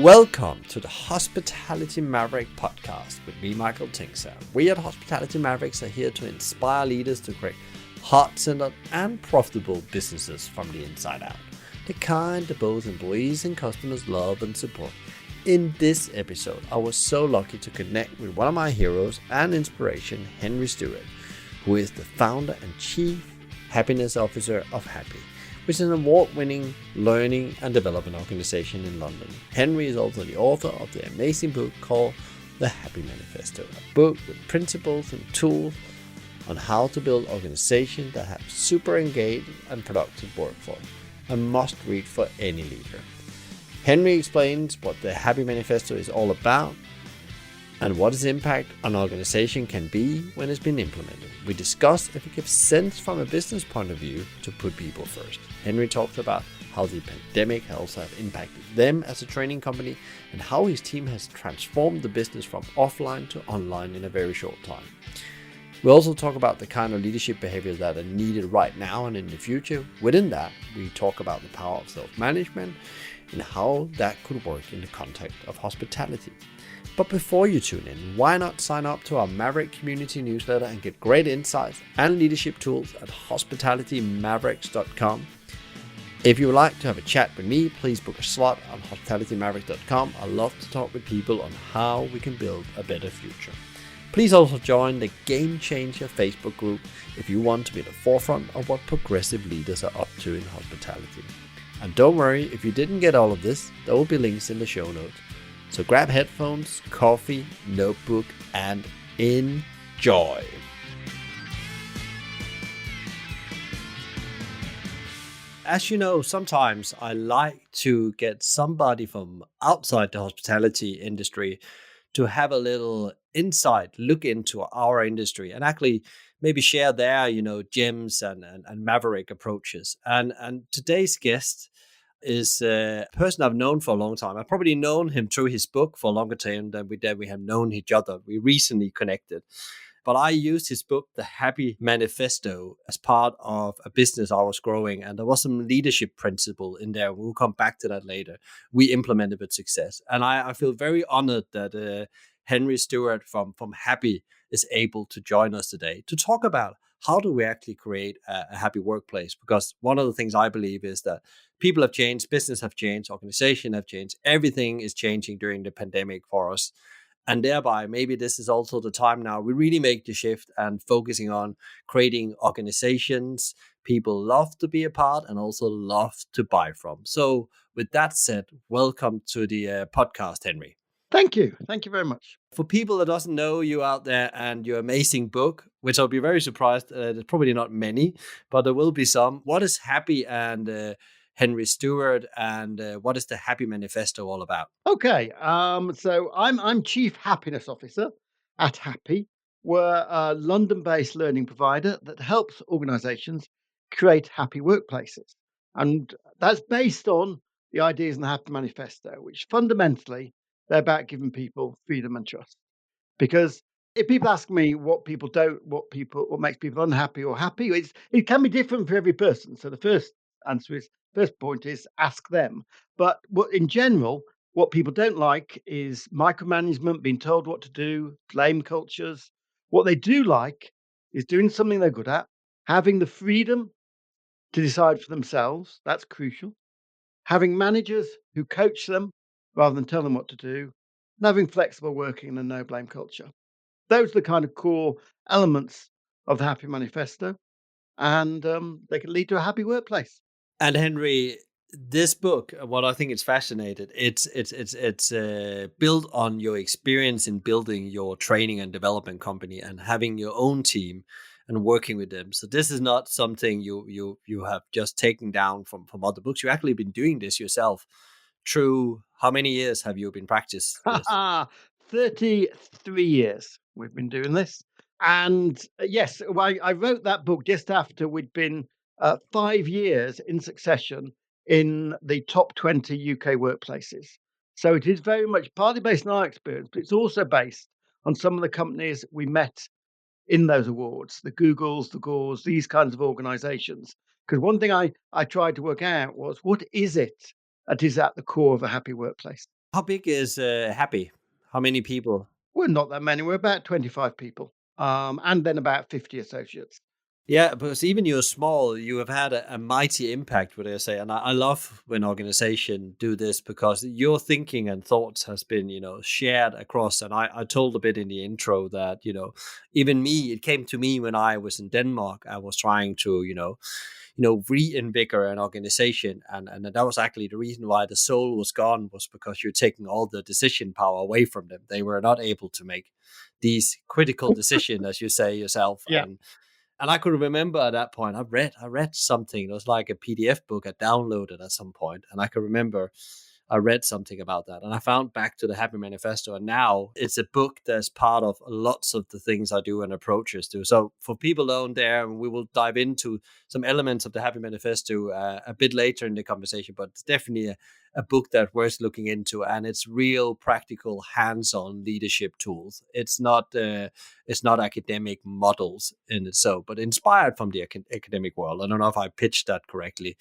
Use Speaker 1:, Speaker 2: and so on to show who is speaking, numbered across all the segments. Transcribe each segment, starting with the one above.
Speaker 1: Welcome to the Hospitality Maverick podcast with me, Michael Tinkser. We at Hospitality Mavericks are here to inspire leaders to create heart-centered and profitable businesses from the inside out. The kind that both employees and customers love and support. In this episode, I was so lucky to connect with one of my heroes and inspiration, Henry Stewart, who is the founder and chief happiness officer of Happy, which is an award-winning learning and development organization in London. Henry is also the author of the amazing book called The Happy Manifesto, a book with principles and tools on how to build organizations that have super engaged and productive workforce, a must-read for any leader. Henry explains what the Happy Manifesto is all about and what its impact on an organization can be when it's been implemented. We discuss if it gives sense from a business point of view to put people first. Henry talks about how the pandemic has also impacted them as a training company and how his team has transformed the business from offline to online in a very short time. We also talk about the kind of leadership behaviors that are needed right now and in the future. Within that, we talk about the power of self-management and how that could work in the context of hospitality. But before you tune in, why not sign up to our Maverick community newsletter and get great insights and leadership tools at hospitalitymavericks.com. If you would like to have a chat with me, please book a slot on hospitalitymavericks.com. I love to talk with people on how we can build a better future. Please also join the Game Changer Facebook group if you want to be at the forefront of what progressive leaders are up to in hospitality. And don't worry, if you didn't get all of this, there will be links in the show notes. So grab headphones, coffee, notebook, and enjoy. As you know, sometimes I like to get somebody from outside the hospitality industry to have a little insight, look into our industry, and actually maybe share their, gems and maverick approaches. And today's guest is a person I've known for a long time. I've probably known him through his book for a longer time than we have known each other. We recently connected. But I used his book, The Happy Manifesto, as part of a business I was growing. And there was some leadership principle in there. We'll come back to that later. We implemented with success. And I feel very honored that Henry Stewart from Happy is able to join us today to talk about how do we actually create a happy workplace? Because one of the things I believe is that people have changed, business have changed, organization have changed. Everything is changing during the pandemic for us. And thereby, maybe this is also the time now we really make the shift and focusing on creating organizations people love to be a part and also love to buy from. So with that said, welcome to the podcast, Henry.
Speaker 2: Thank you. Thank you very much.
Speaker 1: For people that doesn't know you out there and your amazing book, which I'll be very surprised, there's probably not many, but there will be some. What is Happy and Henry Stewart, and what is the Happy Manifesto all about?
Speaker 2: Okay, so I'm Chief Happiness Officer at Happy. We're a London-based learning provider that helps organisations create happy workplaces, and that's based on the ideas in the Happy Manifesto, which fundamentally they're about giving people freedom and trust. Because if people ask me what makes people unhappy or happy, it can be different for every person. So the first point is ask them. But in general, what people don't like is micromanagement, being told what to do, blame cultures. What they do like is doing something they're good at, having the freedom to decide for themselves. That's crucial. Having managers who coach them rather than tell them what to do, and having flexible working and a no blame culture. Those are the kind of core elements of the Happy Manifesto, and they can lead to a happy workplace.
Speaker 1: And Henry, this book, what I think is fascinating, it's built on your experience in building your training and development company and having your own team and working with them. So this is not something you have just taken down from other books. You've actually been doing this yourself. Through how many years have you been practicing this?
Speaker 2: 33 years we've been doing this. And yes, I wrote that book just after we'd been 5 years in succession in the top 20 UK workplaces. So it is very much partly based on our experience, but it's also based on some of the companies we met in those awards, the Googles, the Gores, these kinds of organizations. Because one thing I tried to work out was, what is it that is at the core of a happy workplace?
Speaker 1: How big is Happy? How many people?
Speaker 2: We're not that many. We're about 25 people, and then about 50 associates.
Speaker 1: Yeah, because even you're small, you have had a mighty impact, would I say? And I love when organization do this because your thinking and thoughts has been, shared across. And I told a bit in the intro that, even me, it came to me when I was in Denmark. I was trying to, reinvigorate an organization, and that was actually the reason why the soul was gone, was because you're taking all the decision power away from them. They were not able to make these critical decisions, as you say yourself,
Speaker 2: Yeah.
Speaker 1: and I could remember at that point, I read something. It was like a PDF book I downloaded at some point, and I could remember I read something about that, and I found back to the Happy Manifesto, and now it's a book that's part of lots of the things I do and approaches to. So for people down there, we will dive into some elements of the Happy Manifesto a bit later in the conversation, but it's definitely a book that worth looking into, and it's real practical hands-on leadership tools. It's not academic models in it, but inspired from the academic world. I don't know if I pitched that correctly,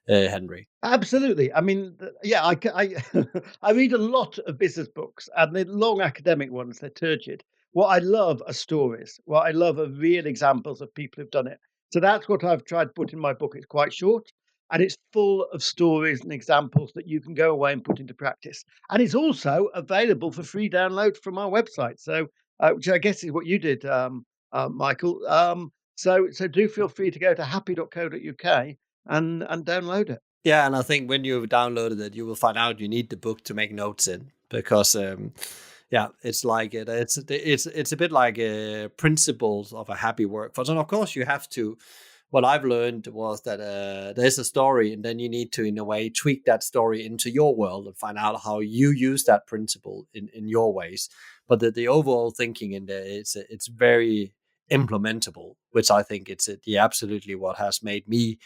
Speaker 1: Henry.
Speaker 2: Absolutely. I mean, yeah, I read a lot of business books, and they're long academic ones. They're turgid. What I love are stories. What I love are real examples of people who've done it. So that's what I've tried to put in my book. It's quite short, and it's full of stories and examples that you can go away and put into practice. And it's also available for free download from our website. So, which I guess is what you did, Michael. So do feel free to go to happy.co.uk and download it.
Speaker 1: Yeah, and I think when you've downloaded it, you will find out you need the book to make notes in, because yeah, it's like it's a bit like principles of a happy workforce. And of course, you have to. What I've learned was that there's a story, and then you need to, in a way, tweak that story into your world and find out how you use that principle in your ways. But the overall thinking in there, it's very implementable, which I think it's the absolutely what has made me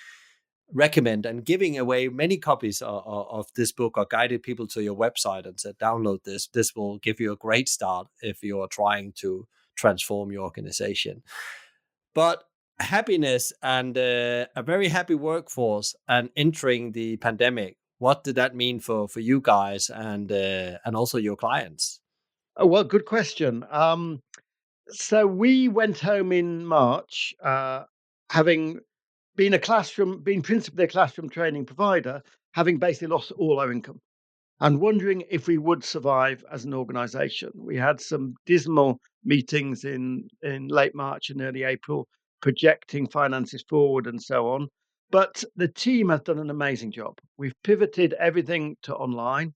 Speaker 1: recommend and giving away many copies of this book, or guided people to your website and said, download this. This will give you a great start if you're trying to transform your organization. But happiness and a very happy workforce and entering the pandemic, what did that mean for you guys and also your clients?
Speaker 2: Oh, well, good question. So we went home in March, having been principally a classroom training provider, having basically lost all our income, and wondering if we would survive as an organisation. We had some dismal meetings in late March and early April, projecting finances forward and so on. But the team has done an amazing job. We've pivoted everything to online,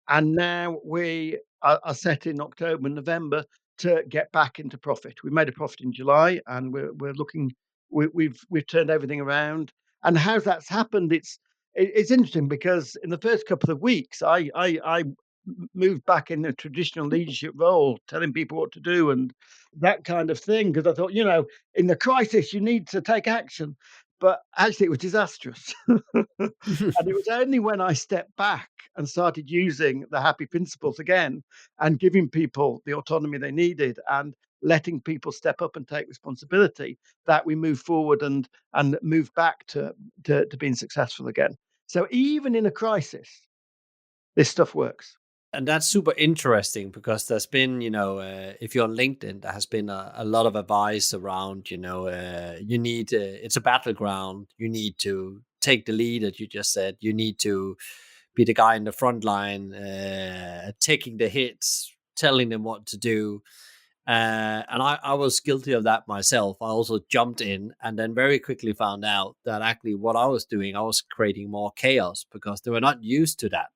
Speaker 2: and now we are set in October and November to get back into profit. We made a profit in July, and we're looking. We've turned everything around. And how that's happened, it's interesting because in the first couple of weeks, I moved back in a traditional leadership role, telling people what to do and that kind of thing. Because I thought, in the crisis, you need to take action. But actually, it was disastrous. And it was only when I stepped back and started using the happy principles again and giving people the autonomy they needed and letting people step up and take responsibility that we moved forward and moved back to being successful again. So even in a crisis, this stuff works.
Speaker 1: And that's super interesting because there's been, if you're on LinkedIn, there has been a lot of advice around, you need, it's a battleground. You need to take the lead, as you just said. You need to be the guy in the front line, taking the hits, telling them what to do. And I was guilty of that myself. I also jumped in and then very quickly found out that actually what I was doing, I was creating more chaos because they were not used to that.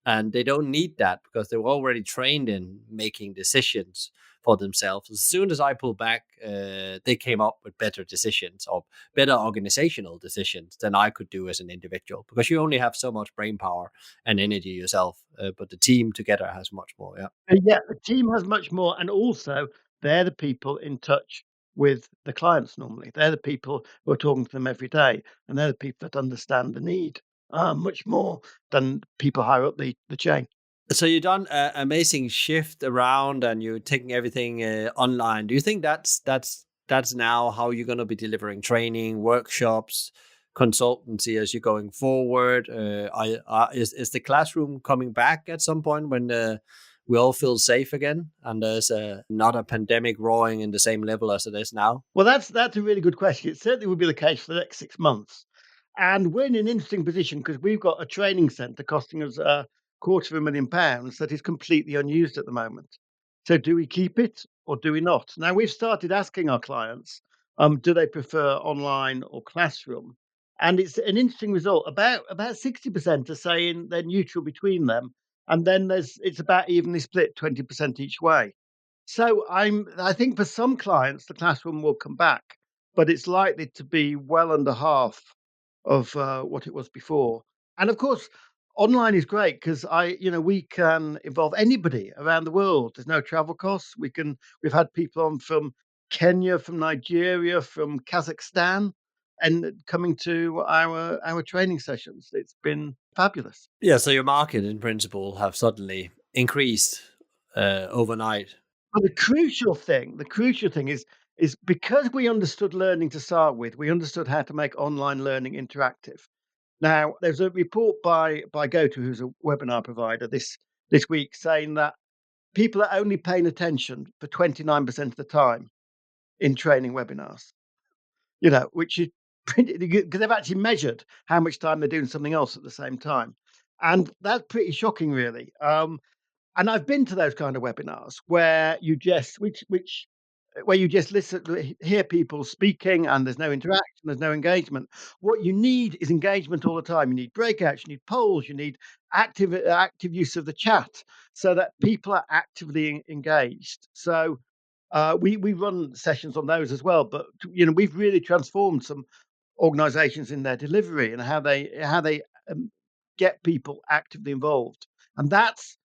Speaker 1: And they don't need that because they were already trained in making decisions for themselves. As soon as I pulled back, they came up with better decisions or better organizational decisions than I could do as an individual, because you only have so much brain power and energy yourself, but the team together has much more. Yeah.
Speaker 2: Yeah, the team has much more, and also they're the people in touch with the clients normally. They're the people who are talking to them every day, and they're the people that understand the need much more than people higher up the chain.
Speaker 1: So you've done an amazing shift around, and you're taking everything online. Do you think that's now how you're going to be delivering training, workshops, consultancy as you're going forward? Is the classroom coming back at some point when we all feel safe again and there's not a pandemic roaring in the same level as it is now?
Speaker 2: Well, that's a really good question. It certainly would be the case for the next 6 months. And we're in an interesting position because we've got a training centre costing us £250,000 that is completely unused at the moment. So do we keep it or do we not? Now we've started asking our clients, do they prefer online or classroom? And it's an interesting result. About 60% are saying they're neutral between them, and then it's about evenly split, 20% each way. So I think for some clients the classroom will come back, but it's likely to be well under half of what it was before. And of course, online is great because we can involve anybody around the world. There's no travel costs. We've had people on from Kenya, from Nigeria, from Kazakhstan, and coming to our training sessions. It's been fabulous.
Speaker 1: Yeah, so your market in principle have suddenly increased overnight.
Speaker 2: But the crucial thing is because we understood learning to start with, we understood how to make online learning interactive. Now, there's a report by GoTo, who's a webinar provider, this week saying that people are only paying attention for 29% of the time in training webinars. Which is because they've actually measured how much time they're doing something else at the same time, and that's pretty shocking, really. And I've been to those kind of webinars where you just which where you just hear people speaking, and there's no interaction, there's no engagement. What you need is engagement all the time. You need breakouts, you need polls, you need active use of the chat so that people are actively engaged. So we run sessions on those as well, but we've really transformed some organizations in their delivery and how they get people actively involved. And that's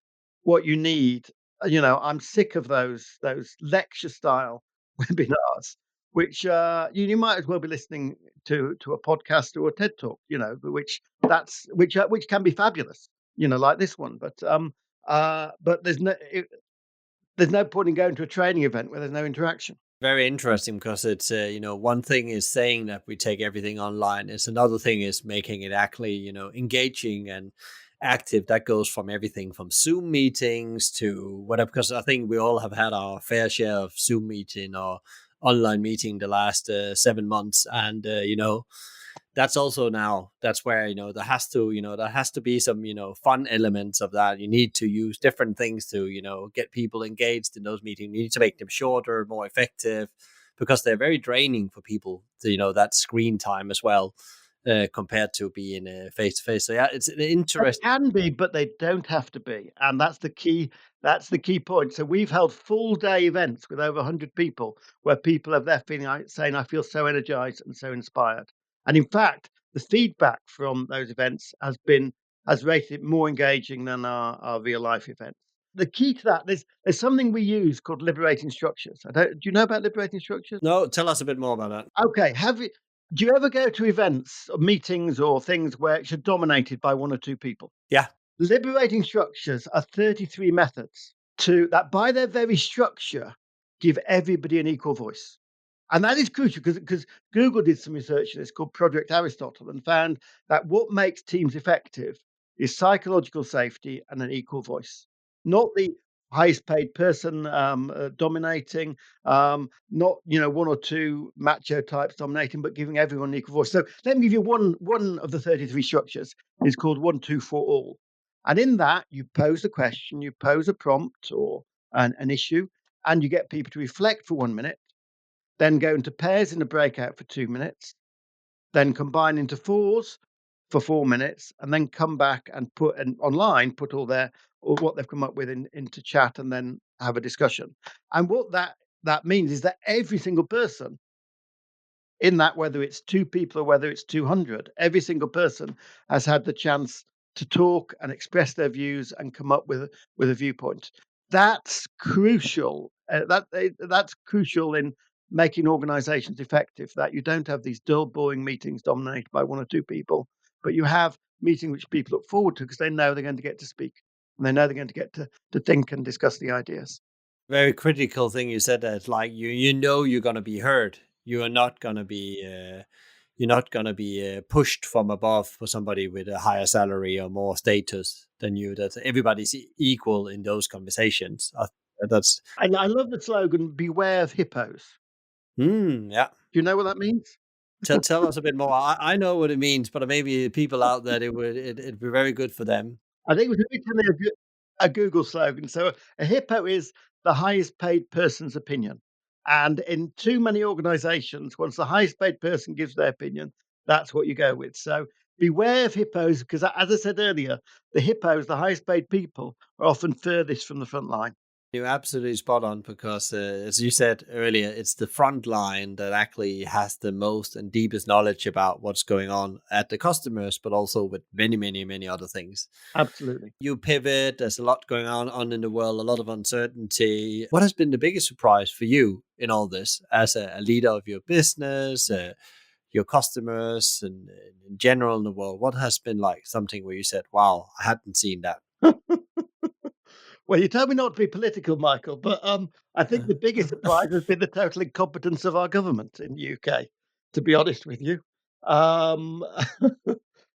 Speaker 2: what you need. I'm sick of those lecture style webinars, which you might as well be listening to a podcast or a TED talk, which can be fabulous, like this one. But there's no point in going to a training event where there's no interaction.
Speaker 1: Very interesting because it's, one thing is saying that we take everything online. It's another thing is making it actually, engaging and active. That goes from everything from Zoom meetings to whatever, because I think we all have had our fair share of Zoom meeting or online meeting the last 7 months. And, that's also now that's where there has to be some fun elements of that. You need to use different things to get people engaged in those meetings. You need to make them shorter, more effective, because they're very draining for people to that screen time as well, compared to being face to face. So yeah, it's an
Speaker 2: They
Speaker 1: interesting.
Speaker 2: can be, but they don't have to be, and that's the key. That's the key point. So we've held full day events with over 100 people, where people have left saying, "I feel so energized and so inspired." And in fact, the feedback from those events has rated it more engaging than our real life events. The key to that, there's something we use called liberating structures. Do you know about liberating structures?
Speaker 1: No, tell us a bit more about that.
Speaker 2: Okay. Do you ever go to events or meetings or things where it's dominated by one or two people?
Speaker 1: Yeah.
Speaker 2: Liberating structures are 33 methods that by their very structure give everybody an equal voice. And that is crucial because Google did some research on this called Project Aristotle and found that what makes teams effective is psychological safety and an equal voice, not the highest paid person dominating, not one or two macho types dominating, but giving everyone an equal voice. So let me give you one of the 33 structures. It's called 1, 2, for all. And in that, you pose a question, you pose a prompt or an issue, and you get people to reflect for 1 minute, then go into pairs in a breakout for 2 minutes, then combine into fours for 4 minutes, and then come back and online put all what they've come up with into chat, and then have a discussion. And what that means is that every single person in that, whether it's two people or whether it's 200, every single person has had the chance to talk and express their views and come up with a viewpoint. That's crucial. That's crucial in making organizations effective, that you don't have these dull, boring meetings dominated by one or two people, but you have meetings which people look forward to because they know they're going to get to speak and they know they're going to get to think and discuss the ideas.
Speaker 1: Very critical thing you said, that like you're going to be heard. You are not going to be you're not going to be pushed from above for somebody with a higher salary or more status than you. That everybody's equal in those conversations. That's
Speaker 2: And I love the slogan, beware of hippos.
Speaker 1: yeah.
Speaker 2: Do you know what that means?
Speaker 1: Tell us a bit more. I know what it means, but maybe people out there, it'd be very good for them.
Speaker 2: I think it was originally a Google slogan. So a hippo is the highest paid person's opinion. And in too many organizations, once the highest paid person gives their opinion, that's what you go with. So beware of hippos, because as I said earlier, the hippos, the highest paid people, are often furthest from the front line.
Speaker 1: You're absolutely spot on because, as you said earlier, it's the front line that actually has the most and deepest knowledge about what's going on at the customers, but also with many, many, many other things.
Speaker 2: Absolutely.
Speaker 1: You pivot, there's a lot going on in the world, a lot of uncertainty. What has been the biggest surprise for you in all this as a leader of your business, your customers, and in general in the world? What has been like something where you said, wow, I hadn't seen that?
Speaker 2: Well, you told me not to be political, Michael, but I think the biggest surprise has been the total incompetence of our government in the UK, to be honest with you. Um,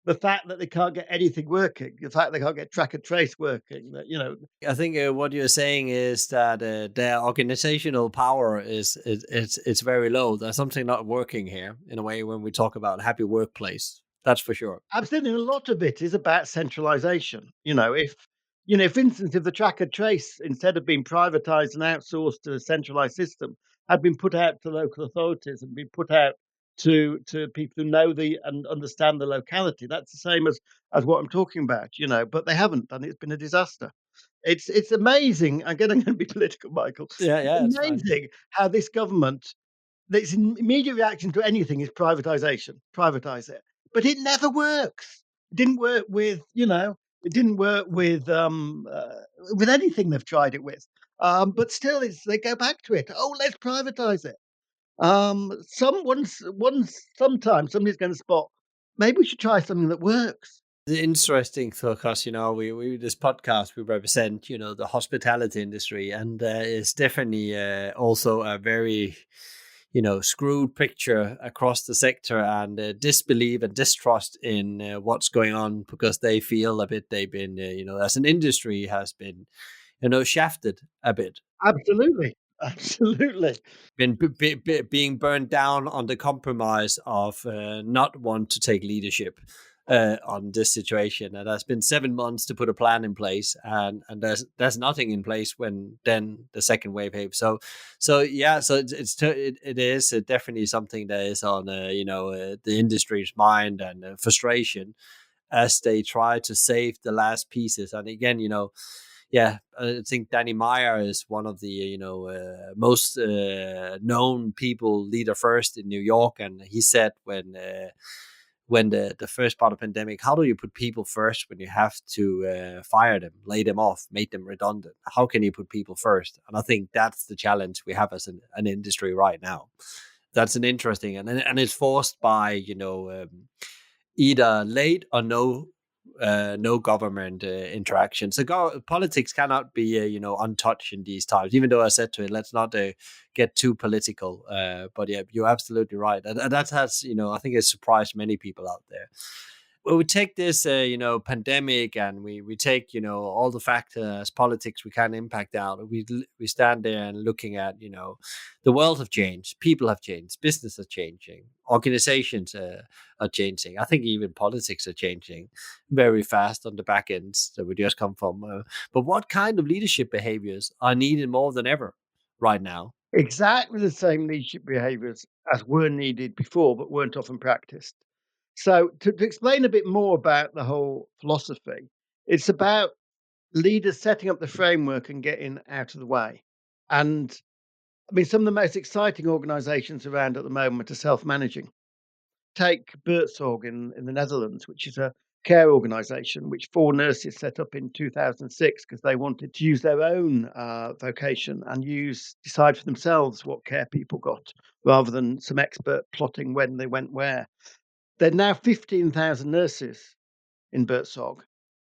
Speaker 2: the fact that they can't get anything working, the fact they can't get track and trace working, that,
Speaker 1: I think what you're saying is that their organizational power it's very low. There's something not working here in a way when we talk about happy workplace. That's for sure.
Speaker 2: absolutely, a lot of it is about centralization. For instance, if the track and trace, instead of being privatized and outsourced to a centralized system, had been put out to local authorities and been put out to people who know the and understand the locality, that's the same as what I'm talking about. But they haven't, and it's been a disaster. It's amazing. I'm gonna be political, Michael.
Speaker 1: Yeah,
Speaker 2: It's
Speaker 1: yeah, it's fine.
Speaker 2: amazing how this government, its immediate reaction to anything is privatization. Privatize it. But it never works. It didn't work it didn't work with anything they've tried it with. But still they go back to it. Oh, let's privatize it. Sometimes somebody's gonna spot, maybe we should try something that works.
Speaker 1: The interesting because we this podcast we represent the hospitality industry, and it's definitely also a very screwed picture across the sector, and disbelief and distrust in what's going on because they feel a bit they've been as an industry has been shafted a bit,
Speaker 2: Absolutely. Absolutely.
Speaker 1: been being burned down on the compromise of not want to take leadership on this situation. And there's been 7 months to put a plan in place, and there's nothing in place when then the second wave came. So yeah, so it is definitely something that is on the industry's mind and frustration as they try to save the last pieces. And again, yeah, I think Danny Meyer is one of the most known people, leader first in New York, and he said when the first part of the pandemic, how do you put people first when you have to fire them, lay them off, make them redundant? How can you put people first? And I think that's the challenge we have as an industry right now. That's an interesting, and it's forced by either late or no government interaction. So politics cannot be untouched in these times. Even though I said to it, let's not get too political. But yeah, you're absolutely right, and that has I think it surprised many people out there. Well, we take this pandemic, and we take all the factors politics we can impact out. We stand there and looking at the world have changed, people have changed, business are changing, organizations are changing. I think even politics are changing very fast on the back ends that we just come from. But what kind of leadership behaviors are needed more than ever right now?
Speaker 2: Exactly the same leadership behaviors as were needed before, but weren't often practiced. So, to explain a bit more about the whole philosophy, it's about leaders setting up the framework and getting out of the way. And I mean, some of the most exciting organizations around at the moment are self managing. Take Buurtzorg in the Netherlands, which is a care organization which 4 nurses set up in 2006 because they wanted to use their own vocation and decide for themselves what care people got rather than some expert plotting when they went where. There are now 15,000 nurses in Buurtzorg,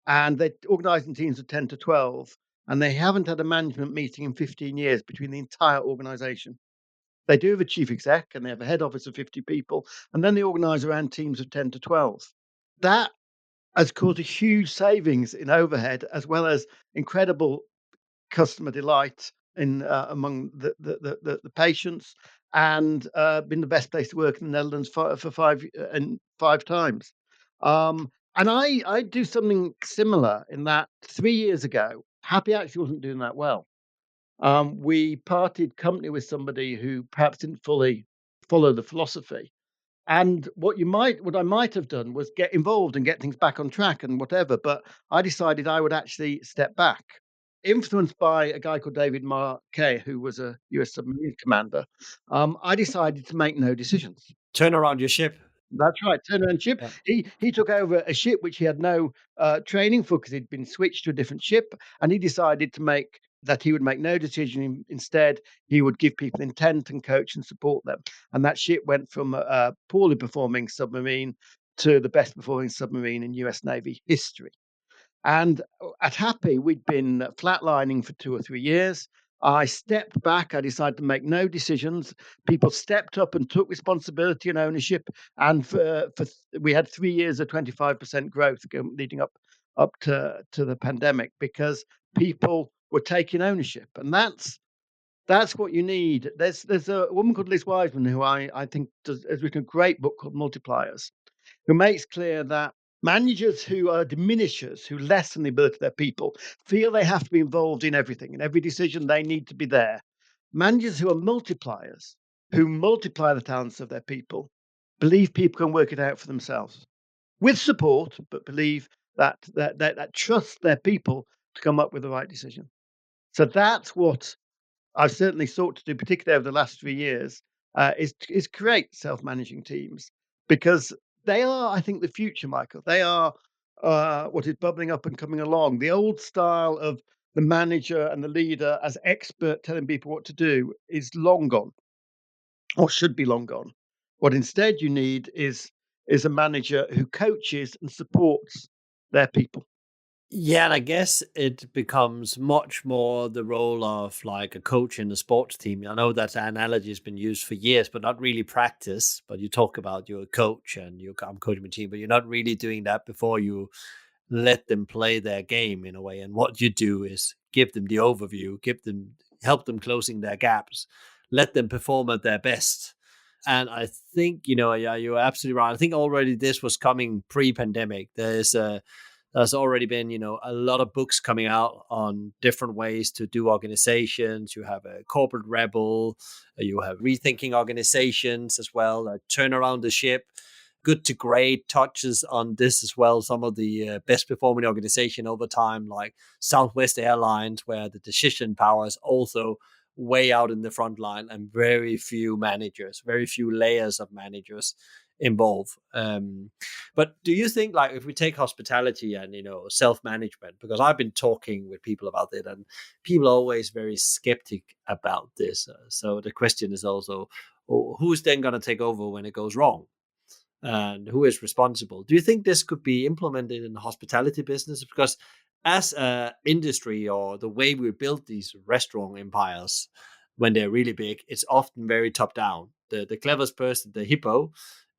Speaker 2: and they're organising teams of 10 to 12, and they haven't had a management meeting in 15 years between the entire organisation. They do have a chief exec and they have a head office of 50 people, and then they organize around teams of 10 to 12. That has caused a huge savings in overhead as well as incredible customer delight in among the patients, and been the best place to work in the Netherlands for five times. And I do something similar in that 3 years ago, Happy actually wasn't doing that well. We parted company with somebody who perhaps didn't fully follow the philosophy. And what I might have done was get involved and get things back on track and whatever. But I decided I would actually step back, influenced by a guy called David Marquet, who was a US submarine commander. I decided to make no decisions.
Speaker 1: Turn around your ship.
Speaker 2: That's right, turnaround ship.
Speaker 1: Yeah.
Speaker 2: He took over a ship which he had no training for because he'd been switched to a different ship, and he decided he would make no decision. Instead, he would give people intent and coach and support them. And that ship went from a poorly performing submarine to the best performing submarine in US Navy history. And at Happy, we'd been flatlining for 2 or 3 years. I stepped back. I decided to make no decisions. People stepped up and took responsibility and ownership. And we had 3 years of 25% growth leading up to the pandemic because people were taking ownership. And that's what you need. There's a woman called Liz Wiseman who I think has written a great book called Multipliers, who makes clear that managers who are diminishers, who lessen the ability of their people, feel they have to be involved in everything. In every decision, they need to be there. Managers who are multipliers, who multiply the talents of their people, believe people can work it out for themselves with support, but believe that trust their people to come up with the right decision. So that's what I've certainly sought to do, particularly over the last 3 years, is create self-managing teams because they are, I think, the future, Michael. They are what is bubbling up and coming along. The old style of the manager and the leader as expert telling people what to do is long gone, or should be long gone. What instead you need is a manager who coaches and supports their people.
Speaker 1: Yeah, and I guess it becomes much more the role of like a coach in a sports team. I know that analogy has been used for years, but not really practiced. But you talk about you're a coach and I'm coaching a team, but you're not really doing that before you let them play their game in a way. And what you do is give them the overview, help them closing their gaps, let them perform at their best. And I think, yeah, you're absolutely right. I think already this was coming pre-pandemic. There's already been, a lot of books coming out on different ways to do organizations. You have a corporate rebel, you have rethinking organizations as well, turn around the ship. Good to Great touches on this as well. Some of the best performing organization over time, like Southwest Airlines, where the decision power is also way out in the front line and very few managers, very few layers of managers involved. But do you think, like, if we take hospitality and self-management, because I've been talking with people about it, and people are always very skeptic about this. So the question is also, who's then going to take over when it goes wrong? And who is responsible? Do you think this could be implemented in the hospitality business? Because as an industry, or the way we build these restaurant empires, when they're really big, it's often very top down. The cleverest person, the hippo,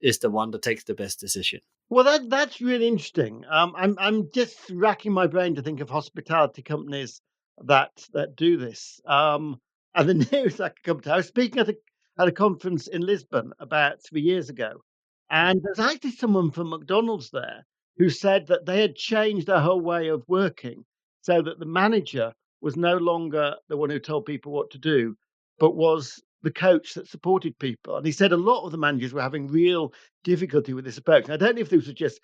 Speaker 1: is the one that takes the best decision.
Speaker 2: Well, that's really interesting. I'm just racking my brain to think of hospitality companies that do this. And the nearest I could come to, I was speaking at a conference in Lisbon about 3 years ago, and there's actually someone from McDonald's there who said that they had changed their whole way of working, so that the manager was no longer the one who told people what to do, but was the coach that supported people. And he said a lot of the managers were having real difficulty with this approach. And I don't know if this was just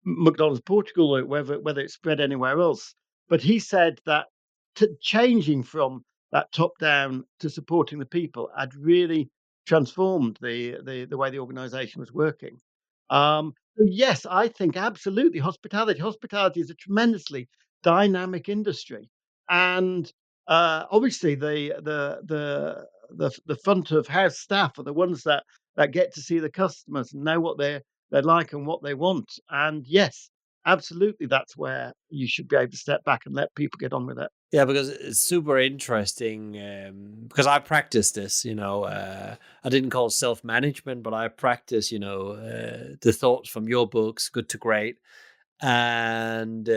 Speaker 2: McDonald's Portugal or whether it spread anywhere else, but he said that changing from that top down to supporting the people had really transformed the way the organization was working. So yes, I think absolutely hospitality is a tremendously dynamic industry, and obviously the front of house staff are the ones that get to see the customers and know what they're like and what they want. And yes, absolutely, that's where you should be able to step back and let people get on with it.
Speaker 1: Yeah, because it's super interesting. Because I practice this, I didn't call it self management, but I practice, the thoughts from your books, Good to Great. And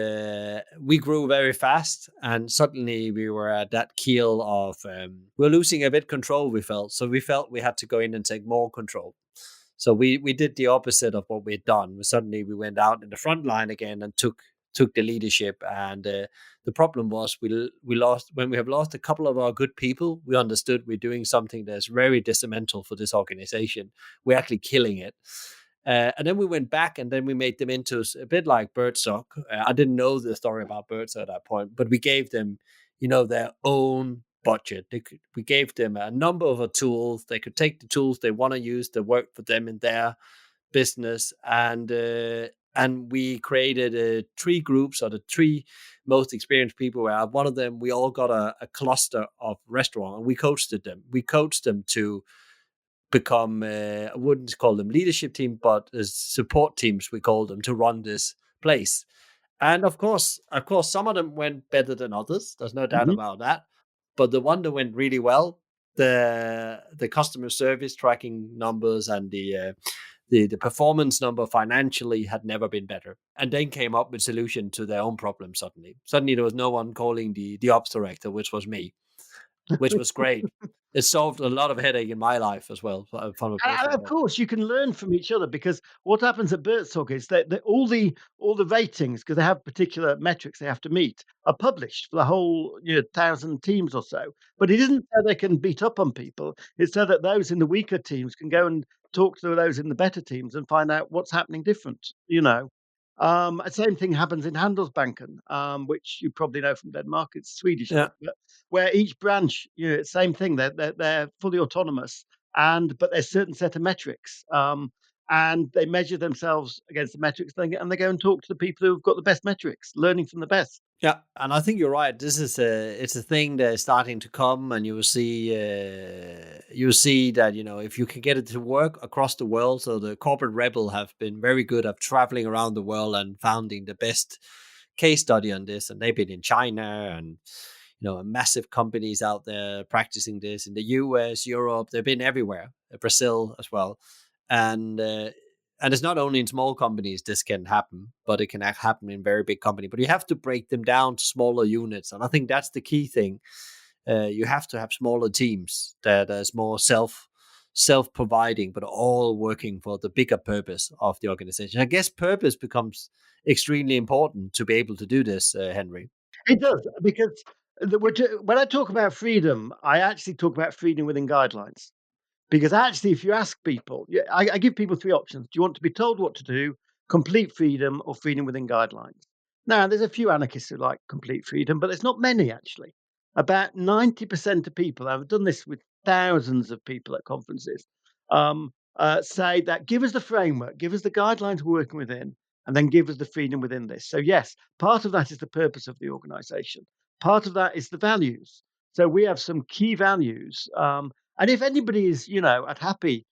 Speaker 1: we grew very fast, and suddenly we were at that keel of we were losing a bit control. We felt we had to go in and take more control. So we did the opposite of what we'd done. Suddenly we went out in the front line again and took the leadership. And the problem was we lost when we have lost a couple of our good people. We understood we're doing something that's very detrimental for this organization. We're actually killing it. And then we went back, and then we made them into a bit like Birdsong. I didn't know the story about Birds at that point, but we gave them, their own budget. We gave them a number of tools. They could take the tools they want to use that work for them in their business, and we created three groups, or the three most experienced people. Where one of them, we all got a cluster of restaurant, and we coached them. We coached them to become, I wouldn't call them leadership team, but support teams, we call them, to run this place. And of course, some of them went better than others. There's no doubt
Speaker 2: Mhm.
Speaker 1: about that. But the one that went really well, the customer service tracking numbers and the performance number financially had never been better. And then came up with solution to their own problem suddenly. Suddenly there was no one calling the ops director, which was me, which was great. It solved a lot of headache in my life as well, from a
Speaker 2: And
Speaker 1: personal
Speaker 2: of
Speaker 1: point.
Speaker 2: course, you can learn from each other because what happens at Birdsong is that all the ratings, because they have particular metrics they have to meet, are published for the whole 1,000 teams or so. But it isn't so they can beat up on people. It's so that those in the weaker teams can go and talk to those in the better teams and find out what's happening different. Same thing happens in Handelsbanken, which you probably know from Denmark. It's Swedish,
Speaker 1: Yeah.
Speaker 2: but where each branch, same thing. They're fully autonomous, but there's certain set of metrics, and they measure themselves against the metrics, and they go and talk to the people who've got the best metrics, learning from the best.
Speaker 1: Yeah, and I think you're right. It's a thing that is starting to come, and you will see that if you can get it to work across the world. So the corporate rebel have been very good at traveling around the world and finding the best case study on this, and they've been in China and massive companies out there practicing this in the US, Europe. They've been everywhere, Brazil as well, and. And it's not only in small companies this can happen, but it can happen in very big companies. But you have to break them down to smaller units, and I think that's the key thing. You have to have smaller teams that is more self providing, but all working for the bigger purpose of the organization. I guess purpose becomes extremely important to be able to do this, Henry.
Speaker 2: It does, because when I talk about freedom, I actually talk about freedom within guidelines. Because actually, if you ask people, yeah, I give people three options. Do you want to be told what to do, complete freedom, or freedom within guidelines? Now, there's a few anarchists who like complete freedom, but there's not many actually. About 90% of people, I've done this with thousands of people at conferences, say that give us the framework, give us the guidelines we're working within, and then give us the freedom within this. So, yes, part of that is the purpose of the organization, part of that is the values. So, we have some key values. And if anybody is, at Happy,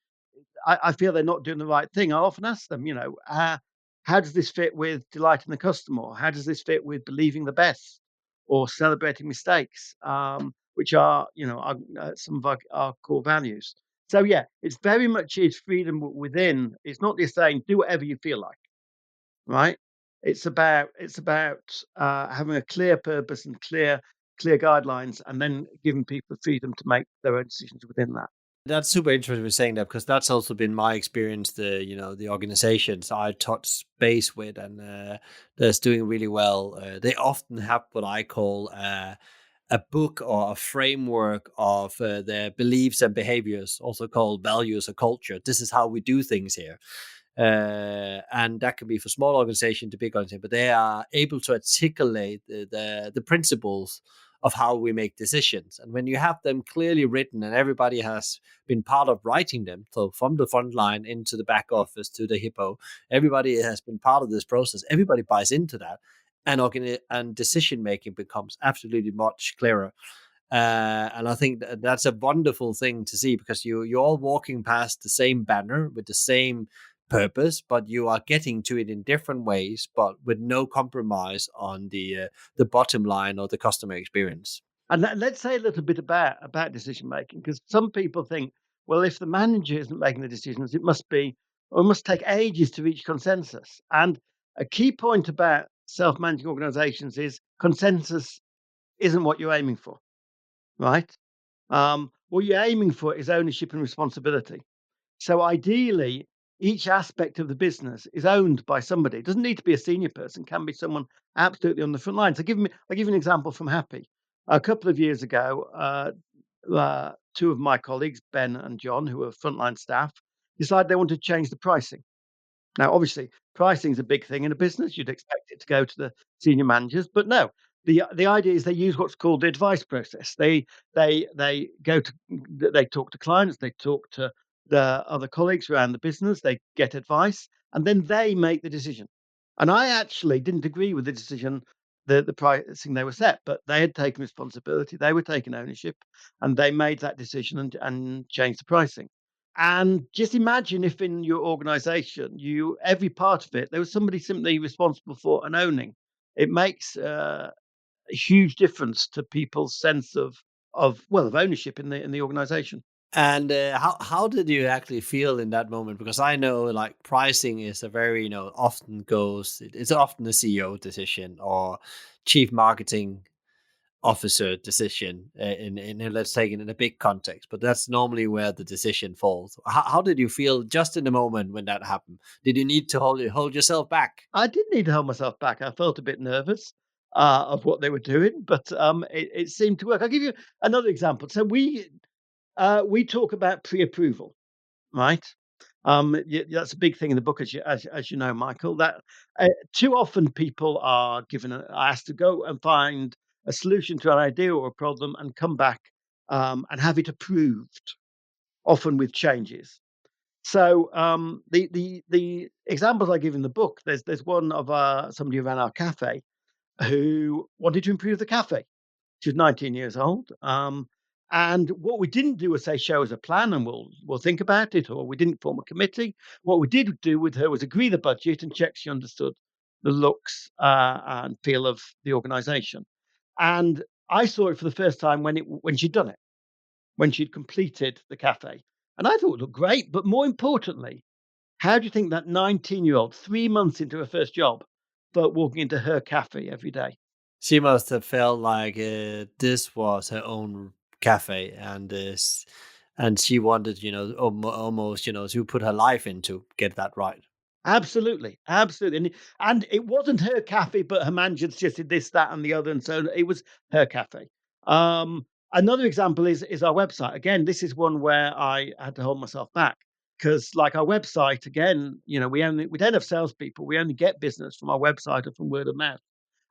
Speaker 2: I feel they're not doing the right thing, I often ask them, how does this fit with delighting the customer? How does this fit with believing the best or celebrating mistakes, which are, some of our core values. So yeah, it's very much is freedom within. It's not just saying do whatever you feel like, right? It's about having a clear purpose and clear guidelines, and then giving people freedom to make their own decisions within that.
Speaker 1: That's super interesting with saying that, because that's also been my experience. The organizations I touch base with, and that's doing really well. They often have what I call a book or a framework of their beliefs and behaviors, also called values or culture. This is how we do things here. And that can be for small organization to big organization, but they are able to articulate the principles of how we make decisions. And when you have them clearly written, and everybody has been part of writing them, so from the front line into the back office to the Hippo, everybody has been part of this process. Everybody buys into that, and and decision making becomes absolutely much clearer. And I think that's a wonderful thing to see, because you're all walking past the same banner with the same purpose, but you are getting to it in different ways, but with no compromise on the bottom line or the customer experience.
Speaker 2: And let's say a little bit about decision making, because some people think, well, if the manager isn't making the decisions, it must be, or it must take ages to reach consensus. And a key point about self-managing organizations is consensus isn't what you're aiming for, right? What you're aiming for is ownership and responsibility. So ideally, each aspect of the business is owned by somebody. It doesn't need to be a senior person; can be someone absolutely on the front line. So, I'll give you an example from Happy. A couple of years ago, two of my colleagues, Ben and John, who were frontline staff, decided they wanted to change the pricing. Now, obviously, pricing is a big thing in a business. You'd expect it to go to the senior managers, but no. The idea is they use what's called the advice process. They go to they talk to clients, they talk to the other colleagues around the business, they get advice, and then they make the decision. And I actually didn't agree with the decision, the pricing they were set, but they had taken responsibility, they were taking ownership, and they made that decision and changed the pricing. And just imagine if in your organization, every part of it, there was somebody simply responsible for and owning. It makes a huge difference to people's sense of ownership in the organization.
Speaker 1: And how did you actually feel in that moment? Because I know like pricing is a very often it's often a CEO decision or chief marketing officer decision in let's take it in a big context, but that's normally where the decision falls. How did you feel just in the moment when that happened? Did you need to hold yourself back?
Speaker 2: I did need to hold myself back. I felt a bit nervous of what they were doing, but it seemed to work. I'll give you another example. So we talk about pre-approval, right? That's a big thing in the book, as you know, Michael. That too often people are asked to go and find a solution to an idea or a problem and come back and have it approved, often with changes. So the examples I give in the book, there's one of somebody who ran our cafe who wanted to improve the cafe. She was 19 years old. And what we didn't do was say, show us a plan and we'll think about it, or we didn't form a committee. What we did do with her was agree the budget and check she understood the looks and feel of the organization. And I saw it for the first time when she'd done it, when she'd completed the cafe. And I thought it looked great, but more importantly, how do you think that 19-year-old, 3 months into her first job, felt walking into her cafe every day?
Speaker 1: She must have felt like this was her own cafe, and this, and she wanted, almost, to put her life into get that right.
Speaker 2: Absolutely, absolutely, and it wasn't her cafe, but her manager suggested this, that, and the other, and so it was her cafe. Um, Another example is our website. Again, this is one where I had to hold myself back because, like our website, again, we don't have salespeople. We only get business from our website or from word of mouth.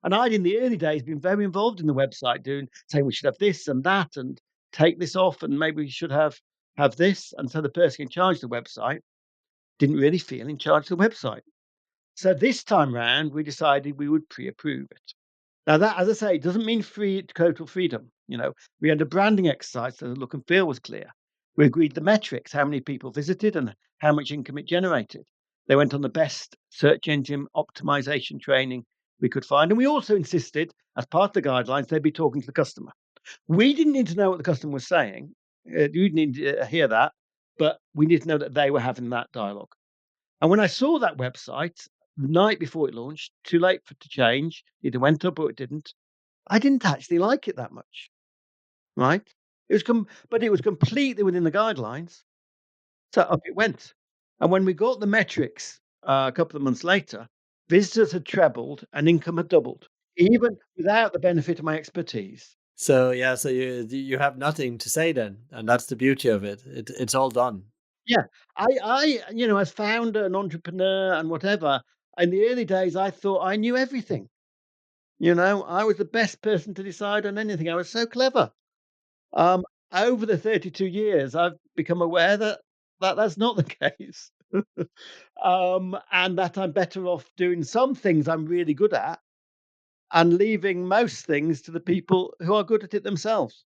Speaker 2: And I'd in the early days been very involved in the website, saying we should have this and that, and take this off, and maybe we should have this. And so the person in charge of the website didn't really feel in charge of the website. So this time round, we decided we would pre-approve it. Now that, as I say, it doesn't mean total freedom. We had a branding exercise so the look and feel was clear. We agreed the metrics, how many people visited and how much income it generated. They went on the best search engine optimization training we could find. And we also insisted, as part of the guidelines, they'd be talking to the customer. We didn't need to know what the customer was saying. You didn't need to hear that, but we need to know that they were having that dialogue. And when I saw that website the night before it launched, too late for it to change, either went up or it didn't, I didn't actually like it that much, right? But it was completely within the guidelines, so up it went. And when we got the metrics a couple of months later, visitors had trebled and income had doubled, even without the benefit of my expertise.
Speaker 1: So yeah, so you have nothing to say then, and that's the beauty of it. It's all done.
Speaker 2: Yeah, as founder and entrepreneur and whatever, in the early days, I thought I knew everything. I was the best person to decide on anything. I was so clever. Um, Over the 32 years, I've become aware that that's not the case. And that I'm better off doing some things I'm really good at and leaving most things to the people who are good at it themselves.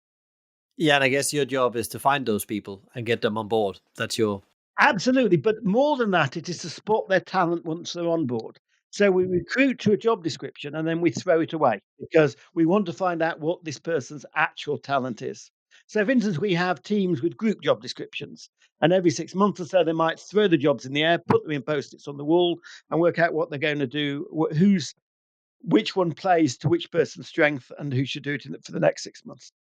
Speaker 1: Yeah, and I guess your job is to find those people and get them on board. That's your
Speaker 2: Absolutely, but more than that, it is to spot their talent once they're on board. So we recruit to a job description and then we throw it away because we want to find out what this person's actual talent is. So, for instance, we have teams with group job descriptions, and every 6 months or so, they might throw the jobs in the air, put them in post-its on the wall, and work out what they're going to do, which one plays to which person's strength, and who should do it for the next 6 months.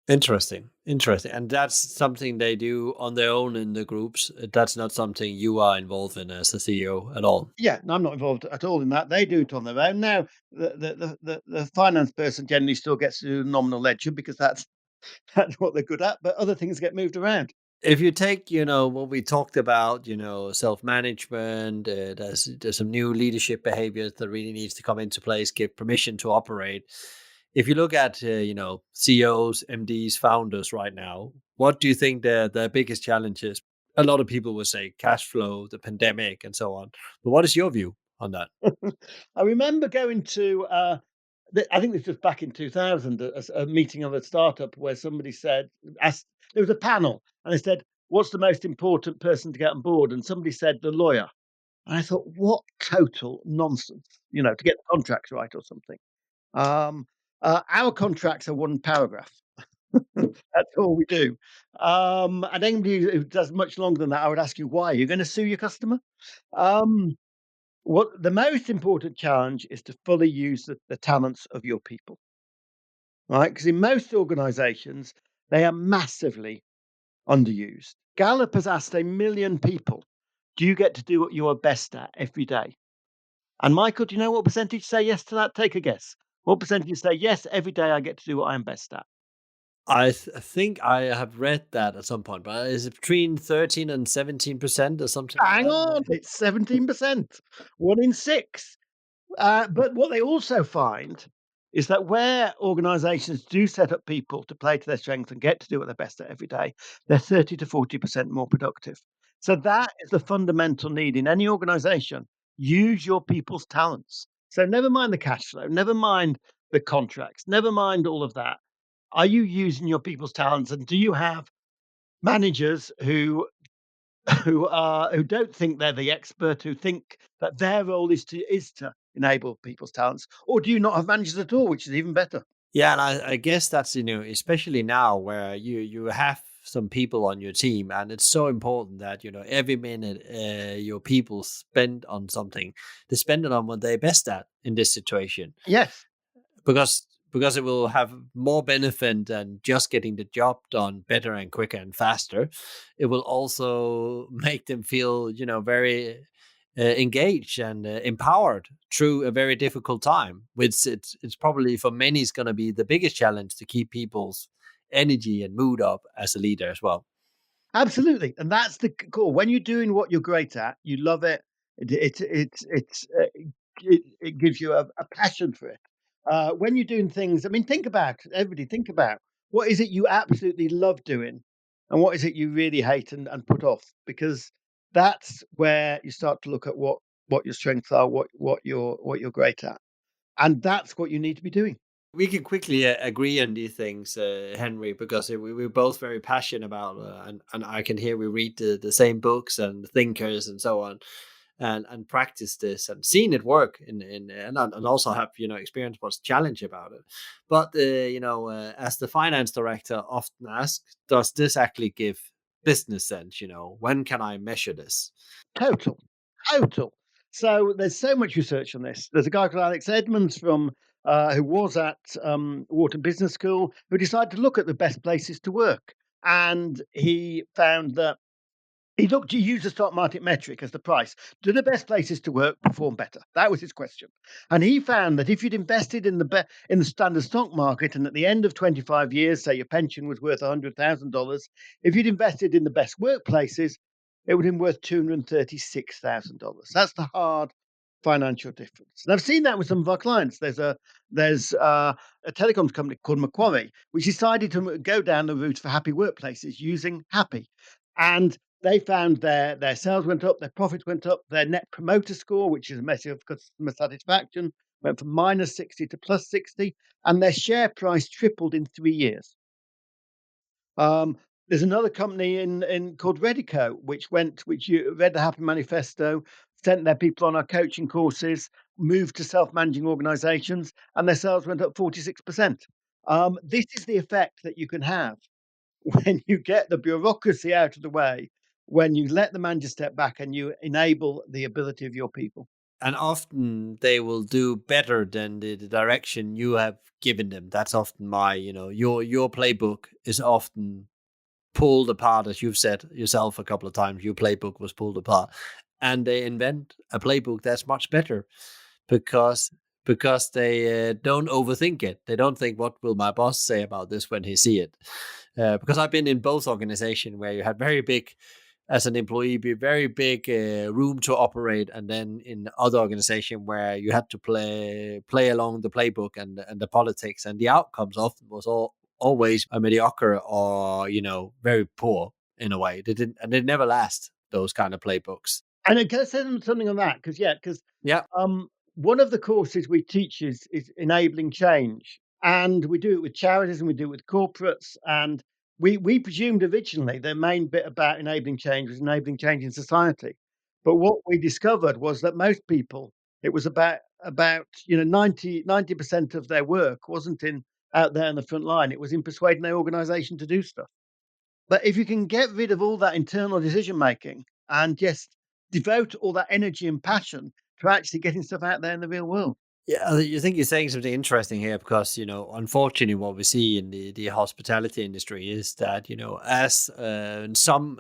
Speaker 1: Interesting, interesting. And that's something they do on their own in the groups. That's not something you are involved in as a CEO at all.
Speaker 2: Yeah, no, I'm not involved at all in that. They do it on their own. Now, the finance person generally still gets to do the nominal ledger because that's that's what they're good at, but other things get moved around.
Speaker 1: If you take, what we talked about, self-management, there's some new leadership behaviors that really needs to come into place, give permission to operate. If you look at, CEOs, MDs, founders right now, what do you think their biggest challenges? A lot of people would say cash flow, the pandemic, and so on. But what is your view on that?
Speaker 2: I remember going to, I think this was back in 2000, a meeting of a startup where somebody asked, there was a panel, and they said, "What's the most important person to get on board?" And somebody said, "The lawyer." And I thought, what total nonsense, to get the contracts right or something. Um, our contracts are one paragraph. That's all we do. And anybody who does much longer than that, I would ask you, why? Are you going to sue your customer? Um, what the most important challenge is to fully use the talents of your people, right? Because in most organizations, they are massively underused. Gallup has asked 1 million people, do you get to do what you are best at every day? And Michael, do you know what percentage say yes to that? Take a guess. What percentage say yes, every day I get to do what I'm best at?
Speaker 1: I think I have read that at some point, but is it between 13 and 17% or something like
Speaker 2: Hang
Speaker 1: that?
Speaker 2: on, it's 17%, 1 in 6. But what they also find is that where organizations do set up people to play to their strengths and get to do what they're best at every day, they're 30 to 40% more productive. So that is the fundamental need in any organization. Use your people's talents. So never mind the cash flow, never mind the contracts, never mind all of that. Are you using your people's talents? And do you have managers who don't think they're the expert, who think that their role is to enable people's talents, or do you not have managers at all, which is even better?
Speaker 1: Yeah, and I guess that's, especially now where you have some people on your team, and it's so important that every minute your people spend on something, they spend it on what they're best at in this situation,
Speaker 2: Yes,
Speaker 1: because it will have more benefit than just getting the job done better and quicker and faster. It will also make them feel, very engaged and empowered through a very difficult time, which it's probably for many is going to be the biggest challenge to keep people's energy and mood up as a leader as well.
Speaker 2: absolutely, and that's the core. When you're doing what you're great at, you love it. It gives you a passion for it. When you're doing things, I mean, think about what is it you absolutely love doing, and what is it you really hate and put off, because that's where you start to look at what your strengths are, what you're great at, and that's what you need to be doing.
Speaker 1: We can quickly agree on these things, Henry, because we're both very passionate about, and I can hear we read the same books and thinkers and so on, and practice this and seen it work and also have experienced what's challenge about it. But as the finance director often asks, does this actually give business sense? When can I measure this?
Speaker 2: Total, total. So there's so much research on this. There's a guy called Alex Edmonds who was at Wharton Business School, who decided to look at the best places to work, and he found that he used the stock market metric as the price. Do the best places to work perform better? That was his question, and he found that if you'd invested in the standard stock market, and at the end of 25 years, say your pension was worth $100,000, if you'd invested in the best workplaces, it would have been worth $236,000. That's the hard financial difference. And I've seen that with some of our clients. There's a telecoms company called Macquarie, which decided to go down the route for happy workplaces using Happy, and they found their sales went up, their profits went up, their net promoter score, which is a measure of customer satisfaction, went from -60 to +60, and their share price tripled in 3 years. There's another company in called Redico, which you read the Happy Manifesto, sent their people on our coaching courses, moved to self-managing organizations, and their sales went up 46%. This is the effect that you can have when you get the bureaucracy out of the way, when you let the manager step back and you enable the ability of your people.
Speaker 1: And often they will do better than the direction you have given them. That's often my, your playbook is often pulled apart, as you've said yourself a couple of times. Your playbook was pulled apart, and they invent a playbook that's much better because they don't overthink it. They don't think, what will my boss say about this when he see it? Because I've been in both organizations where you had very big, as an employee, be very big room to operate, and then in other organization where you had to play along the playbook and the politics, and the outcomes often was always a mediocre or very poor in a way. They never last, those kind of playbooks.
Speaker 2: And I can I say something on that? Because
Speaker 1: Yeah.
Speaker 2: one of the courses we teach is enabling change, and we do it with charities and we do it with corporates. And we presumed originally the main bit about enabling change was enabling change in society, but what we discovered was that most people, it was about 90% of their work wasn't in out there in the front line; it was in persuading their organisation to do stuff. But if you can get rid of all that internal decision making and just devote all that energy and passion to actually getting stuff out there in the real world.
Speaker 1: Yeah, you think you're saying something interesting here because, unfortunately, what we see in the hospitality industry is that, as some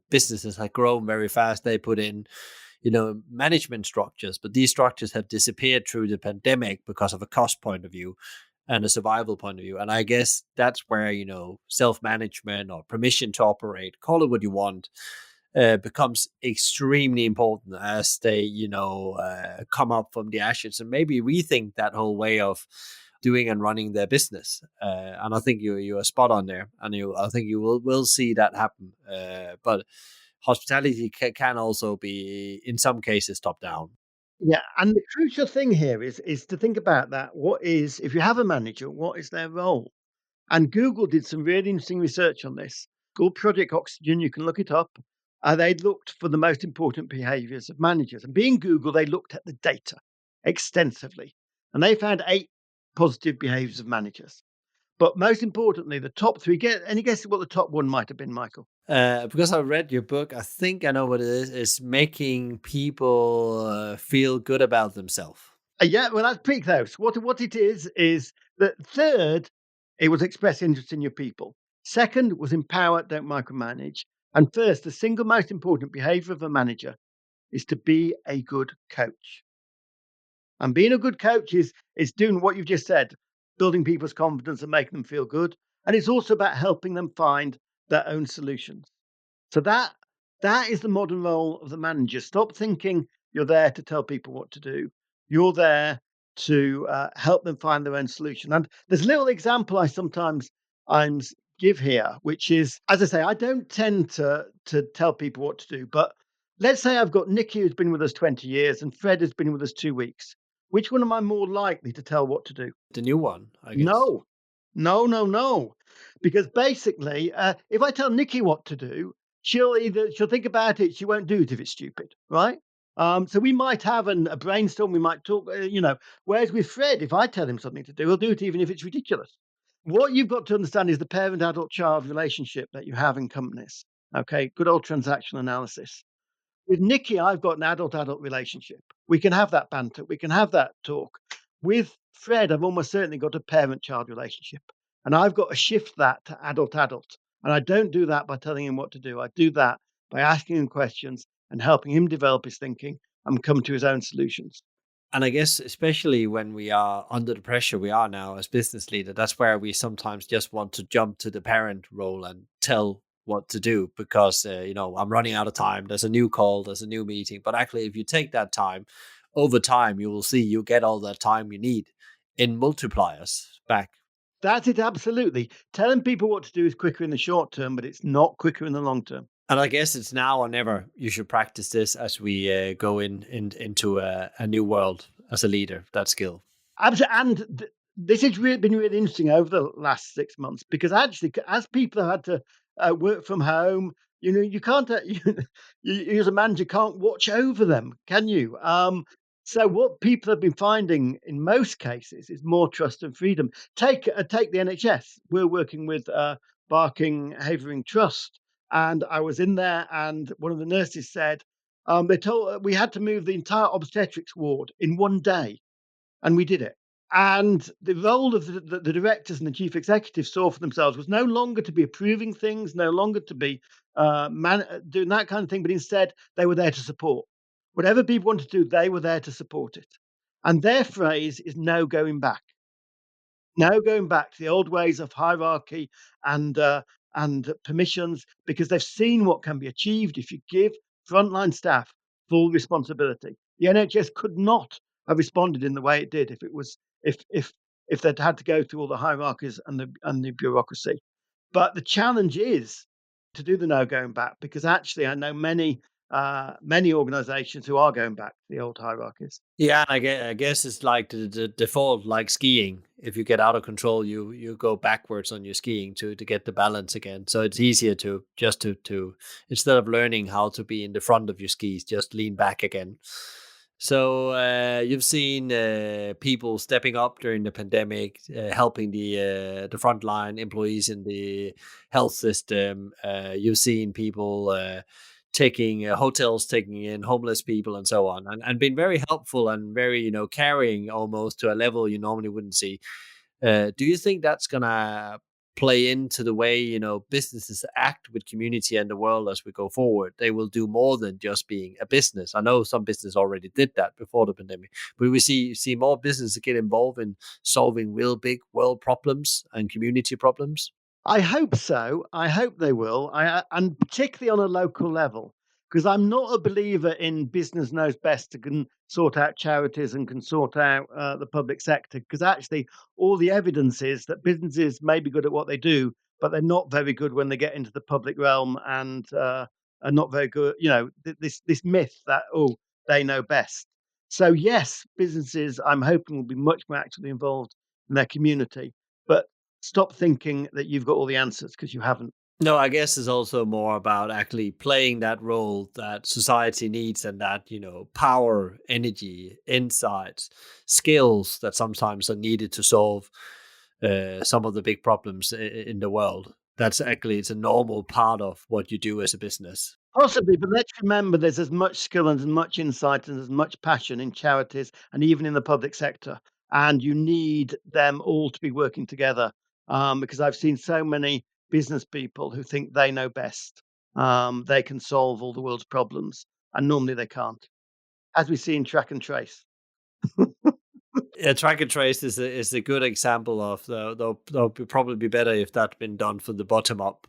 Speaker 1: businesses have grown very fast, they put in, management structures, but these structures have disappeared through the pandemic because of a cost point of view and a survival point of view. And I guess that's where, self-management or permission to operate, call it what you want, becomes extremely important as they, come up from the ashes and maybe rethink that whole way of doing and running their business. And I think you are spot on there, and I think you will see that happen. But hospitality can also be, in some cases, top down.
Speaker 2: Yeah, and the crucial thing here is to think about that. What is if you have a manager, what is their role? And Google did some really interesting research on this. Called Project Oxygen, you can look it up. They looked for the most important behaviors of managers. And being Google, they looked at the data extensively. And they found 8 positive behaviors of managers. But most importantly, the top 3, get any guesses what the top one might have been, Michael?
Speaker 1: Because I read your book, I think I know what it is making people feel good about themselves.
Speaker 2: Yeah, well, that's pretty close. What it is that third, it was express interest in your people. Second was empower, don't micromanage. And first, the single most important behavior of a manager is to be a good coach. And being a good coach is doing what you've just said, building people's confidence and making them feel good. And it's also about helping them find their own solutions. So that is the modern role of the manager. Stop thinking you're there to tell people what to do. You're there to help them find their own solution. And there's a little example I sometimes I'm give here, which is, as I say, I don't tend to tell people what to do. But let's say I've got Nikki who's been with us 20 years and Fred has been with us 2 weeks. Which one am I more likely to tell what to do?
Speaker 1: The new one, I guess.
Speaker 2: No, no. Because basically, if I tell Nikki what to do, she'll think about it. She won't do it if it's stupid, right? So we might have a brainstorm. We might talk, Whereas with Fred, if I tell him something to do, he'll do it even if it's ridiculous. What you've got to understand is the parent-adult-child relationship that you have in companies. Okay, good old transactional analysis. With Nikki, I've got an adult-adult relationship. We can have that banter. We can have that talk. With Fred, I've almost certainly got a parent-child relationship, and I've got to shift that to adult-adult. And I don't do that by telling him what to do. I do that by asking him questions and helping him develop his thinking and come to his own solutions.
Speaker 1: And I guess, especially when we are under the pressure we are now as business leader, that's where we sometimes just want to jump to the parent role and tell what to do because, I'm running out of time. There's a new call, there's a new meeting. But actually, if you take that time, over time, you will see you get all that time you need in multipliers back.
Speaker 2: That's it, absolutely. Telling people what to do is quicker in the short term, but it's not quicker in the long term.
Speaker 1: And I guess it's now or never you should practice this as we go into a new world as a leader, that skill.
Speaker 2: And this has been really interesting over the last 6 months because actually, as people have had to work from home. You can't, you as a manager can't watch over them, can you? So what people have been finding in most cases is more trust and freedom. Take the NHS. We're working with Barking Havering Trust, and I was in there, and one of the nurses said they told we had to move the entire obstetrics ward in one day, and we did it. And the role of the directors and the chief executive saw for themselves was no longer to be approving things, no longer to be doing that kind of thing, but instead they were there to support. Whatever people wanted to do, they were there to support it. And their phrase is no going back. No going back to the old ways of hierarchy and permissions, because they've seen what can be achieved if you give frontline staff full responsibility. The NHS could not have responded in the way it did if they'd had to go through all the hierarchies and the bureaucracy. But the challenge is to do the no going back, because actually I know many organisations who are going back to the old hierarchies.
Speaker 1: Yeah, I guess it's like the default, like skiing. If you get out of control, you go backwards on your skiing to get the balance again. So it's easier to just to instead of learning how to be in the front of your skis, just lean back again. So you've seen people stepping up during the pandemic, helping the frontline employees in the health system. You've seen people taking hotels, taking in homeless people, and so on, and been very helpful and very caring almost to a level you normally wouldn't see. Do you think that's gonna play into the way businesses act with community and the world as we go forward? They will do more than just being a business. I know some business already did that before the pandemic, but we see more businesses get involved in solving real big world problems and community problems.
Speaker 2: I hope so. I hope they will. And particularly on a local level, because I'm not a believer in business knows best and can sort out charities and can sort out the public sector. Because actually, all the evidence is that businesses may be good at what they do, but they're not very good when they get into the public realm and are not very good. This myth that they know best. So yes, businesses I'm hoping will be much more actively involved in their community, but stop thinking that you've got all the answers, because you haven't.
Speaker 1: No, I guess it's also more about actually playing that role that society needs, and that, power, energy, insights, skills that sometimes are needed to solve some of the big problems in the world. That's actually, it's a normal part of what you do as a business.
Speaker 2: Possibly, but let's remember there's as much skill and as much insight and as much passion in charities and even in the public sector. And you need them all to be working together, because I've seen so many business people who think they know best. They can solve all the world's problems, and normally they can't, as we see in track and trace.
Speaker 1: Yeah, track and trace is a good example of they'll probably be better if that's been done from the bottom up.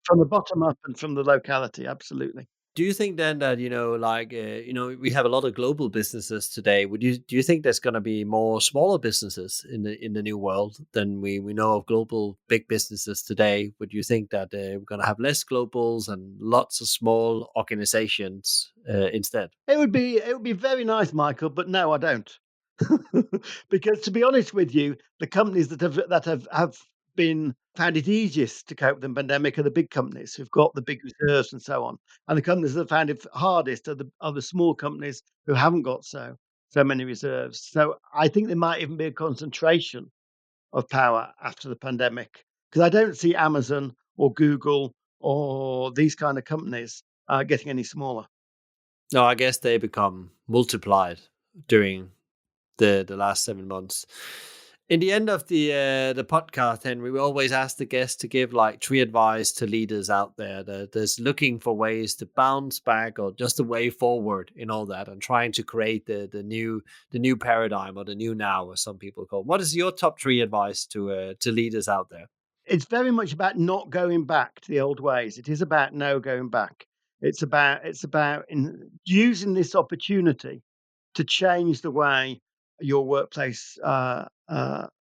Speaker 2: From the bottom up and from the locality, absolutely.
Speaker 1: Do you think then that we have a lot of global businesses today? Do you think there's going to be more smaller businesses in the new world than we know of global big businesses today? Would you think that we're going to have less globals and lots of small organizations instead?
Speaker 2: It would be very nice, Michael, but no, I don't. Because to be honest with you, the companies that have been found it easiest to cope with the pandemic are the big companies who've got the big reserves and so on. And the companies that have found it hardest are the small companies who haven't got so many reserves. So I think there might even be a concentration of power after the pandemic, because I don't see Amazon or Google or these kind of companies getting any smaller.
Speaker 1: No, I guess they become multiplied during the last 7 months. In the end of the podcast, Henry, we always ask the guests to give like 3 advice to leaders out there that's looking for ways to bounce back or just a way forward in all that, and trying to create the new paradigm, or the new now, as some people call it. What is your top 3 advice to leaders out there?
Speaker 2: It's very much about not going back to the old ways. It is about no going back. It's about using this opportunity to change the way your workplace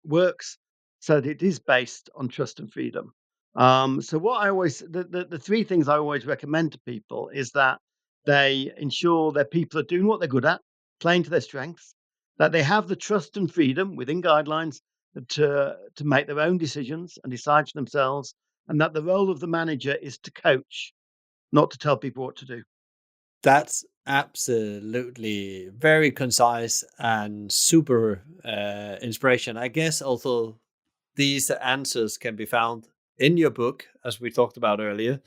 Speaker 2: works, so that it is based on trust and freedom. So what I always the 3 things I always recommend to people is that they ensure their people are doing what they're good at, playing to their strengths, that they have the trust and freedom within guidelines to make their own decisions and decide for themselves, and that the role of the manager is to coach, not to tell people what to do.
Speaker 1: That's absolutely very concise and super inspiration. I guess also these answers can be found in your book, as we talked about earlier,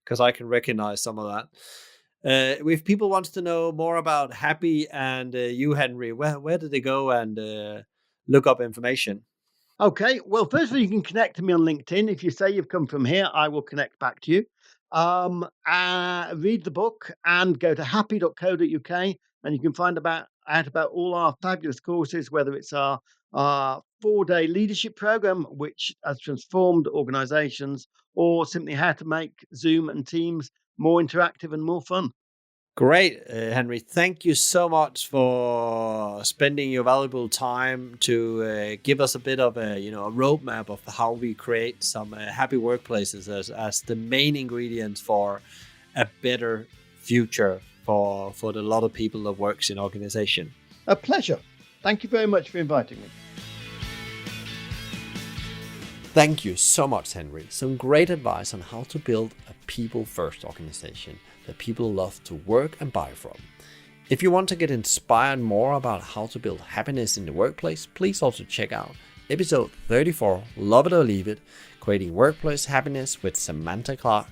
Speaker 1: because I can recognize some of that. If people want to know more about Happy and you, Henry, where do they go and look up information?
Speaker 2: Okay, well, firstly, you can connect to me on LinkedIn. If you say you've come from here, I will connect back to you. Read the book and go to happy.co.uk, and you can find out about all our fabulous courses, whether it's our 4-day leadership program, which has transformed organizations, or simply how to make Zoom and Teams more interactive and more fun.
Speaker 1: Great, Henry. Thank you so much for spending your valuable time to give us a bit of a roadmap of how we create some happy workplaces as the main ingredients for a better future for the lot of people that works in organization.
Speaker 2: A pleasure. Thank you very much for inviting me.
Speaker 1: Thank you so much, Henry. Some great advice on how to build a people-first organization that people love to work and buy from. If you want to get inspired more about how to build happiness in the workplace, please also check out episode 34, Love It or Leave It, Creating Workplace Happiness with Samantha Clark,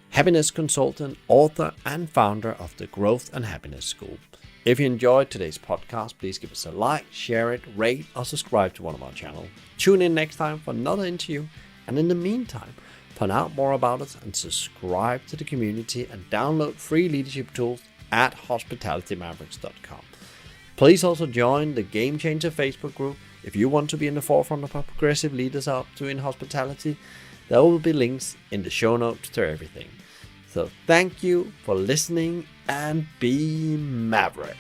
Speaker 1: happiness consultant, author, and founder of the Growth and Happiness School. If you enjoyed today's podcast, please give us a like, share it, rate, or subscribe to one of our channels. Tune in next time for another interview, and in the meantime, find out more about us and subscribe to the community and download free leadership tools at hospitalitymavericks.com. Please also join the Game Changer Facebook group if you want to be in the forefront of what progressive leaders are up to in hospitality. There will be links in the show notes to everything. So thank you for listening and be Maverick.